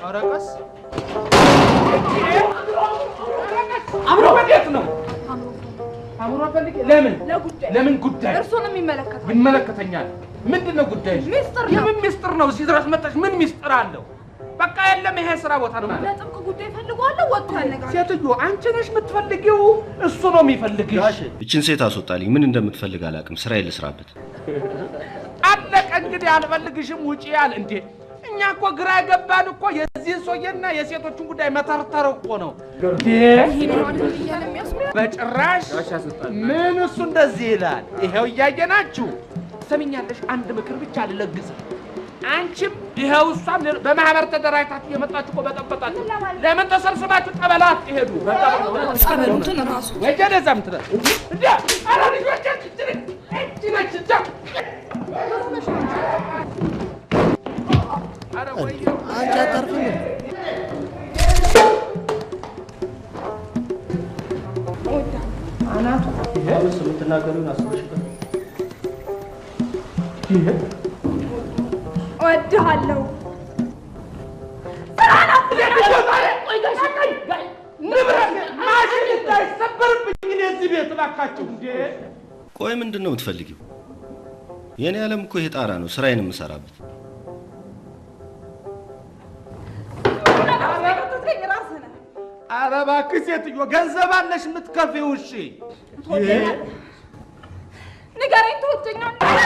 አረቀስ አምሮ በዴት ነው አምሮ ፈልግ ለምን ጉዳይ እርሱንም ይመለከታል ይመለከተኛል ምንድነው ጉዳይ የምን ሚስጥር ነው እዚህ ድረስ መጣሽ ምን ሚስጥር አለው በቃ የለም ይሄ ስራ ቦታ ነው ማለት ለጥብቅ ጉዳይ ፈልጓለሁ ወጥቶ ያነጋገር ሴትዮ አንቺ ነሽ የምትፈልጊው እሱ ነው የሚፈልግሽ እቺን ሴት አስወጣልኝ ምን እንደምትፈልግ አላውቅም ስራ ይልስራበት አለቀ እንግዲህ አልፈልግሽም ውጪ ያል እንዴ እኛ እኮ ግራ ገባን እኮ የዚህ ሰውየና የሴቶችን ጉዳይ መተርተር እኮ ነው በጭራሽ ምን እሱ እንደዚህ ይላል ይሄው እያየናችሁ ሰሚኛለሽ አንድ ምክር ብቻ ልለግስ አንቺም ይሄው እሷም በማህበር ተደራጅታችሁ የመጣችሁ እኮ በጠበጣችሁ ለምን ተሰብስባችሁ ጠበላት ይሄዱ ጸበሉትን ራሱ ወጀደ ዘምትረ እንዴ አረ ልጆቻችን እጅነች አረ ወይ አንቺ አታርፍም አናቱ አሁን ስለምትናገሩን አስበሽበት ይሄ ወድሃለሁ ቆይ ምንድነው የምትፈልጊው የኔ ዓለም እኮ ይሄ ጣራ ነው ስራዬን የምሰራበት ኧረ እባክሽ ሴትዮ ገንዘብ አለሽ የምትከፊው እሺ ንገረኝ ትወጂኛለሽ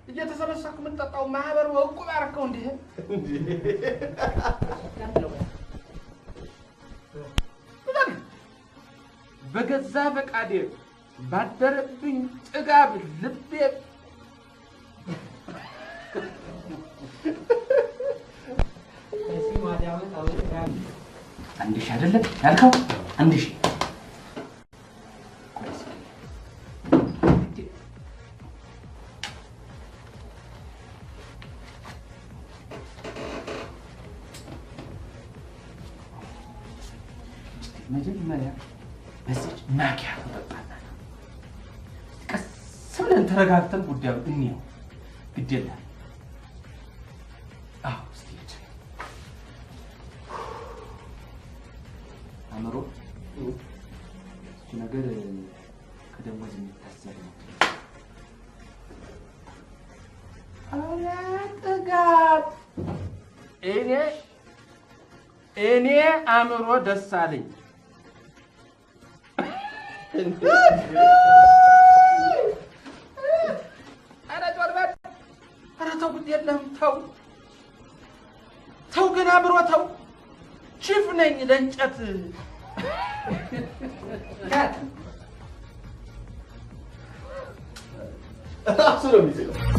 እየተሰበሰብኩ የምጠጣው ማህበር ወቁብ ያረከው እንዴ በገዛ ፈቃዴ ባደረብኝ ጥጋብ ልቤ አንድ ሺህ አይደለም ያልከው አንድ ሺህ መጀመሪያ በዚህ ማኪያ ተጠጣና ቀስ ብለን ተረጋግተን ጉዳዩ እንየው ግድ የለም አዎ እስኪ አምሮ እቺ ነገር ከደሞዝ የሚታሰብ ነው አላጠጋብ እኔ አምሮ ደሳለኝ ተው ግድ የለም ተው ግን አምሮ ተው ቺፍ ነኝ ለእንጨት እራሱ ነው የሚስለው